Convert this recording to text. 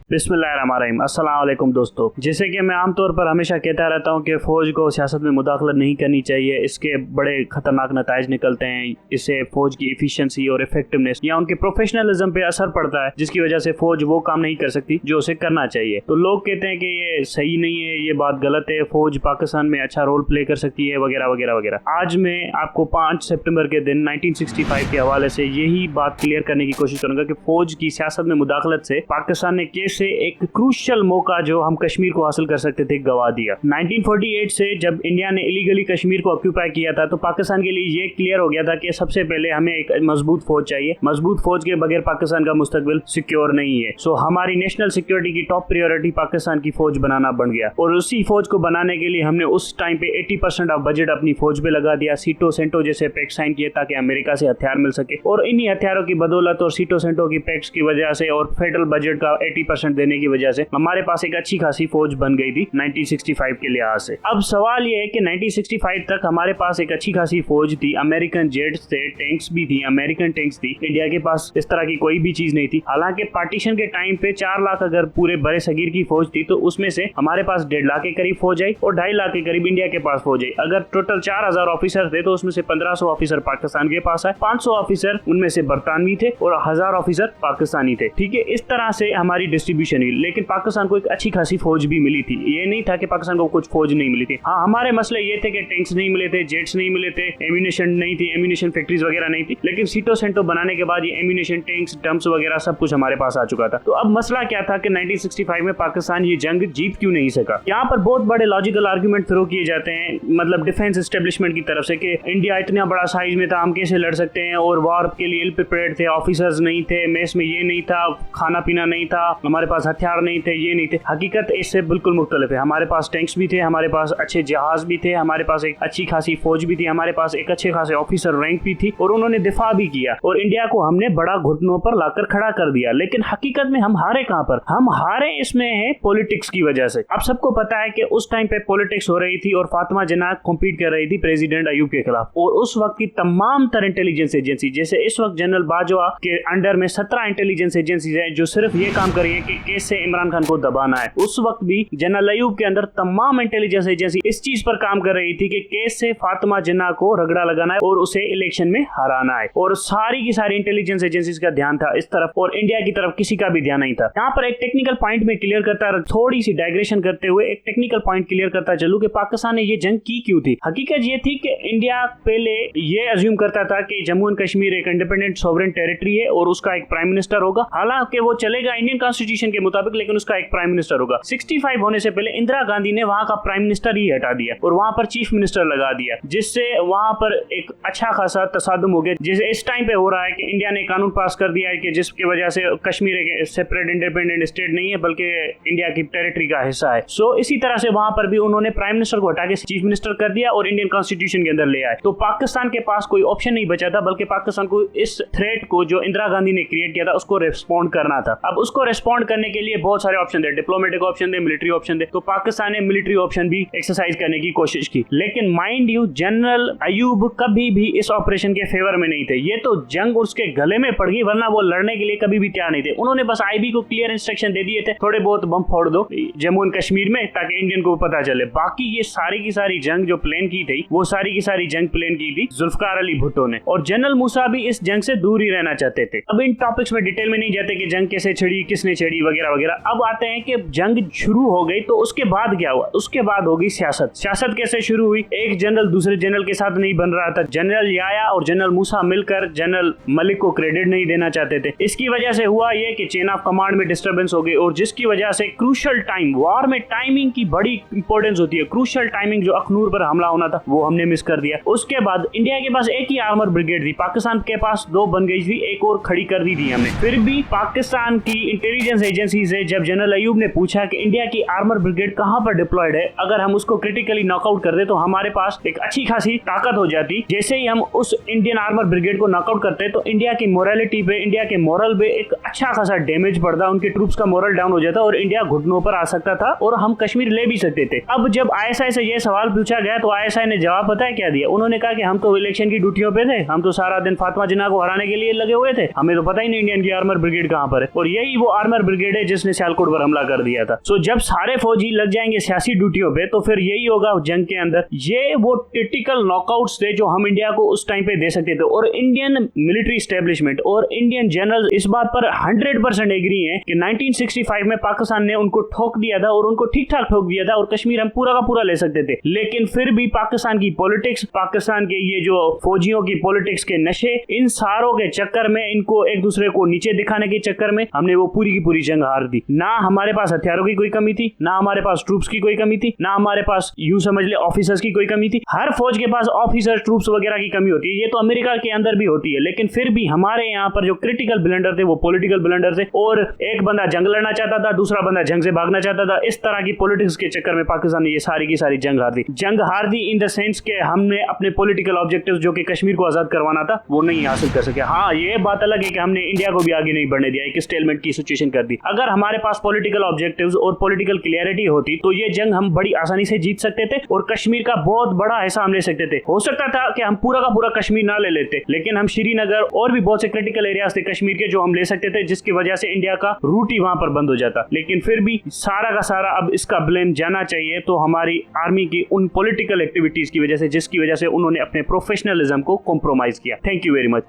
बिस्मिल्लाहिर्रहमानिर्रहीम। अस्सलाम वालेकुम दोस्तों। जैसे कि मैं आमतौर पर हमेशा कहता रहता हूं कि फ़ौज को सियासत में मुदाखलत नहीं करनी चाहिए, इसके बड़े ख़तरनाक नताइज निकलते हैं। इससे फ़ौज की एफिशिएंसी और इफेक्टिवनेस या उनके प्रोफेशनलिज्म पे असर पड़ता है, जिसकी वजह से फ़ौज वो काम नहीं कर सकती जो उसे करना चाहिए। तो लोग कहते हैं कि ये सही नहीं है, ये बात गलत है, फ़ौज पाकिस्तान में अच्छा रोल प्ले कर सकती है वगैरह वगैरह वगैरह। आज मैं आपको 5 सितंबर के दिन 1965 के हवाले से यही बात क्लियर करने की कोशिश करूंगा कि फ़ौज की सियासत में मुदाखलत से पाकिस्तान ने कैसे एक क्रूशियल मौका जो हम कश्मीर को हासिल कर सकते थे गवा दिया। 1948 से जब इंडिया ने इलीगली कश्मीर को ऑक्यूपाई किया था तो पाकिस्तान के लिए ये क्लियर हो गया था कि सबसे पहले हमें एक मजबूत फौज चाहिए। मजबूत फौज के बगैर पाकिस्तान का मुस्तकबिल सिक्योर नहीं है। सो हमारी नेशनल सिक्योरिटी की टॉप प्रायोरिटी पाकिस्तान की फौज बनाना बन गया और उसी फौज को बनाने के लिए हमने उस टाइम पे 80% ऑफ बजट अपनी फौज पे लगा दिया। सीटो सेंटो जैसे पैक्ट साइन किए ताकि अमेरिका से हथियार मिल सके और इन्हीं हथियारों की बदौलत और सीटो सेंटो की पैक्ट्स की वजह से और फेडरल बजट का 80% देने की वजह से हमारे पास एक अच्छी खासी फौज बन गई थी 1965 के लिहाज से। अब सवाल ये है कि 1965 तक हमारे पास एक अच्छी खासी फौज थी, अमेरिकन जेट्स थे, टैंक्स भी थी, अमेरिकन टैंक्स थी। इंडिया के पास इस तरह की कोई भी चीज नहीं थी। हालांकि पार्टीशन के टाइम पे 4 लाख अगर पूरे बड़े सगीर की फौज थी तो उसमें से हमारे पास 1.5 लाख के करीब फौज आई और 2.5 लाख के करीब इंडिया के पास फौज आई। अगर टोटल 4000 ऑफिसर थे तो उसमें से 1500 ऑफिसर पाकिस्तान के पास आए, 500 ऑफिसर उनमें से बरतानवी थे और 1000 ऑफिसर पाकिस्तानी थे। ठीक है, इस तरह से हमारी डिस्ट्रीब्यूशन हुई। लेकिन पाकिस्तान को एक अच्छी खासी फौज भी मिली थी। ये नहीं था कि पाकिस्तान को कुछ फौज नहीं मिली थी। हाँ, हमारे मसले ये थे कि टैंक्स नहीं मिले थे, जेट्स नहीं मिले थे, एम्यूनेशन नहीं थी, एम्यूनेशन फैक्ट्रीज वगैरह नहीं थी। लेकिन सीटो सेंटो बनाने के बाद ये एम्यूनेशन, टैंक्स, डंप्स वगैरह सब कुछ हमारे पास आ चुका था। तो अब मसला क्या था कि 1965 में पाकिस्तान ये जंग जीत क्यों नहीं सका। यहाँ पर बहुत बड़े लॉजिकल आर्गुमेंट थ्रो किए जाते हैं, मतलब डिफेंस एस्टेब्लिशमेंट की तरफ से कि इंडिया इतना बड़ा साइज में था, हम कैसे लड़ सकते हैं और वॉर के लिए इल प्रिपेयर्ड थे, ऑफिसर्स नहीं थे, मेस में ये नहीं था, खाना पीना नहीं था, हमारे पास हथियार नहीं थे, ये नहीं थे। हकीकत इससे बिल्कुल मुख्तलिफ है। हमारे पास टैंक्स भी थे, हमारे पास अच्छे जहाज भी थे, हमारे पास एक अच्छी खासी फौज भी थी, हमारे पास एक अच्छे खासे ऑफिसर रैंक भी थी और उन्होंने दिफा भी किया और इंडिया को हमने बड़ा घुटनों पर लाकर खड़ा कर दिया। लेकिन हकीकत में हम हारे कहां पर? हम हारे इसमें है पॉलिटिक्स की वजह से। अब सबको पता है कि उस टाइम पे पॉलिटिक्स हो रही थी और फातिमा जिन्ना कॉम्पीट कर रही थी प्रेसिडेंट अयूब के खिलाफ और उस वक्त की तमाम तर इंटेलिजेंस एजेंसी, जैसे इस वक्त जनरल बाजवा के अंडर में 17 इंटेलिजेंस एजेंसी है जो सिर्फ ये काम कर रही है कि कैसे इमरान खान को दबाना है। उस वक्त भी जनरल अयूब के अंदर तमाम इंटेलिजेंस एजेंसी इस चीज पर काम कर रही थी कि कैसे फातिमा जिन्ना को रगड़ा लगाना है और उसे इलेक्शन में हराना है। और सारी की सारी इंटेलिजेंस एजेंसीज का ध्यान था इस तरफ और इंडिया की तरफ किसी का भी ध्यान नहीं था। यहाँ पर एक टेक्निकल पॉइंट में क्लियर करता, थोड़ी सी डाइग्रेशन करते हुए एक टेक्निकल पॉइंट क्लियर करता चलूं कि पाकिस्तान ने ये जंग की क्यों थी। हकीकत ये थी कि इंडिया पहले ये अज्यूम करता था कि जम्मू एंड कश्मीर एक इंडिपेंडेंट सॉवरेन टेरिटरी है और उसका एक प्राइम मिनिस्टर होगा। हालांकि वो चलेगा इंडियन कॉन्स्टिट्यूशन के मुताबिक, लेकिन उसका एक प्राइम मिनिस्टर होगा। 65 होने से पहले इंदिरा गांधी ने वहां का प्राइम मिनिस्टर ही हटा दिया और वहां पर चीफ मिनिस्टर लगा दिया, जिससे वहां पर एक अच्छा खासा तसादुम हो गया। जैसे इस टाइम पे हो रहा है कि इंडिया ने कानून पास कर दिया है कि जिसकी वजह से कश्मीर एक सेपरेट इंडिपेंडेंट स्टेट नहीं है बल्कि इंडिया की टेरिटरी का हिस्सा है। सो इसी तरह से वहां पर भी उन्होंने प्राइम मिनिस्टर को हटा के चीफ मिनिस्टर कर दिया और इंडियन कॉन्स्टिट्यूशन के अंदर ले आए। तो पाकिस्तान के पास कोई ऑप्शन नहीं बचा था, बल्कि पाकिस्तान को इस थ्रेट को जो इंदिरा गांधी ने क्रिएट किया था उसको रिस्पॉन्ड करना था। अब उसको रिस्पॉन्ड करने के लिए बहुत सारे ऑप्शन थे, डिप्लोमेटिक ऑप्शन थे, मिलिट्री ऑप्शन थे। तो पाकिस्तान ने मिलिट्री ऑप्शन भी एक्सरसाइज करने की कोशिश की। लेकिन माइंड यू, जनरल अयूब कभी भी इस ऑपरेशन के फेवर में नहीं थे। ये तो जंग उसके गले में पड़ गई, वरना वो लड़ने के लिए कभी भी तैयार नहीं थे। उन्होंने बस आईबी को क्लियर इंस्ट्रक्शन दे दिए थे, थोड़े बहुत बम फोड़ दो जम्मू एंड कश्मीर में ताकि इंडियन को पता चले। बाकी ये सारी की सारी जंग जो प्लान की थी, वो सारी की सारी जंग प्लान की थी जुल्फकार अली भुट्टो ने और जनरल मूसा भी इस जंग से दूर ही रहना चाहते थे। अब इन टॉपिक्स में डिटेल में नहीं जाते कि जंग कैसे छिड़ी, किसने छिड़ी वगैरह वगैरह। अब आते हैं कि जंग शुरू हो गई तो उसके बाद क्या हुआ। उसके बाद होगी सियासत। सियासत कैसे शुरू हुई? एक जनरल दूसरे जनरल के साथ नहीं बन रहा था। जनरल याया और जनरल मूसा मिलकर जनरल मलिक को क्रेडिट नहीं देना चाहते थे। इसकी वजह से हुआ ये कि चेन ऑफ कमांड में डिस्टर्बेंस हो गई और जिसकी वजह से क्रूशियल टाइम, वॉर में टाइमिंग की बड़ी इंपॉर्टेंस होती है। क्रूशियल टाइमिंग जो अखनूर पर हमला होना था वो हमने मिस कर दिया। उसके बाद इंडिया के पास एक ही आर्मर ब्रिगेड थी, पाकिस्तान के पास 2 बन गई थी, एक और खड़ी कर दी थी हमने। फिर भी पाकिस्तान की इंटेलिजेंस एजेंसी से जब जनरल अयूब ने पूछा कि इंडिया की आर्मर ब्रिगेड कहां पर डिप्लॉयड है, अगर हम उसको क्रिटिकली नॉकआउट कर दे तो हमारे पास एक अच्छी खासी ताकत हो जाती। जैसे ही हम उस इंडियन आर्मर ब्रिगेड को नॉकआउट करते तो इंडिया की मोरालिटी पे, इंडिया के मोरल पे एक अच्छा खासा डैमेज पड़ता, उनके ट्रूप्स का मोरल डाउन हो जाता और इंडिया घुटनों पर आ सकता था और हम कश्मीर ले भी सकते थे। अब जब आईएसआई से यह सवाल पूछा गया तो आईएसआई ने जवाब पता है क्या दिया? उन्होंने कहा कि हम तो इलेक्शन की ड्यूटियों पे थे, हम तो सारा दिन फातिमा जिन्ना को हराने के लिए लगे हुए थे, हमें तो पता ही नहीं इंडियन की आर्मर ब्रिगेड कहां पर है। और यही वो आर्मर ब्रिगेड है जिसने सियालकोट पर हमला कर दिया था। सो जब सारे फौजी लग जाएंगे सियासी ड्यूटियों पे तो फिर यही होगा जंग के अंदर। ये वो टिपिकल नॉकआउट्स थे जो हम इंडिया को उस टाइम पे दे सकते थे, और इंडियन मिलिट्री एस्टेब्लिशमेंट और इंडियन जनरल इस बात पर 100% एग्री हैं कि 1965 में पाकिस्तान ने उनको ठोक दिया था और उनको ठीक ठाक ठोक दिया था और कश्मीर हम पूरा का पूरा ले सकते थे। लेकिन फिर भी पाकिस्तान की पॉलिटिक्स, पाकिस्तान के ये जो फौजियों की पॉलिटिक्स के नशे, इन सारों के चक्कर में, इनको एक दूसरे को नीचे दिखाने के चक्कर में हमने वो पूरी की पूरी जंग हार दी। ना हमारे पास हथियारों की कोई कमी थी, ना हमारे पास ट्रूप्स की कोई कमी थी, ना हमारे पास यूं समझ ले ऑफिसर्स की कोई कमी थी। हर फौज के पास ऑफिसर, ट्रूप्स वगैरह की कमी होती है, ये तो अमेरिका के अंदर भी होती है। लेकिन फिर भी हमारे यहाँ पर जो क्रिटिकल ब्लंडर थे वो पॉलिटिकल ब्लंडर थे, और एक बंदा जंग लड़ना चाहता था, दूसरा बंदा जंग से भागना चाहता था। इस तरह की पॉलिटिक्स के चक्कर में पाकिस्तान ने ये सारी की सारी जंग हार दी। जंग हार दी इन द सेंस के हमने अपने पॉलिटिकल ऑब्जेक्टिव्स जो कि कश्मीर को आजाद करवाना था वो नहीं हासिल कर सके। हाँ, ये बात अलग है कि हमने इंडिया को भी आगे नहीं बढ़ने दिया, एक स्टेलमेंट की सिचुएशन कर दी। अगर हमारे पास पॉलिटिकल ऑब्जेक्टिव्स और पॉलिटिकल क्लियरिटी होती तो ये जंग हम बड़ी आसानी से जीत सकते थे और कश्मीर का बहुत बड़ा हिस्सा हम ले सकते थे। हो सकता था कि हम पूरा का पूरा कश्मीर ना ले लेते, लेकिन हम श्रीनगर और भी बहुत से क्रिटिकल एरियाज थे कश्मीर के जो हम ले सकते थे, जिसकी वजह से इंडिया का रूट ही वहां पर बंद हो जाता। लेकिन फिर भी सारा का सारा अब इसका ब्लेम जाना चाहिए तो हमारी आर्मी की उन पॉलिटिकल एक्टिविटीज की वजह से, जिसकी वजह से उन्होंने अपने प्रोफेशनलिज्म को कॉम्प्रोमाइज किया। Thank you very much.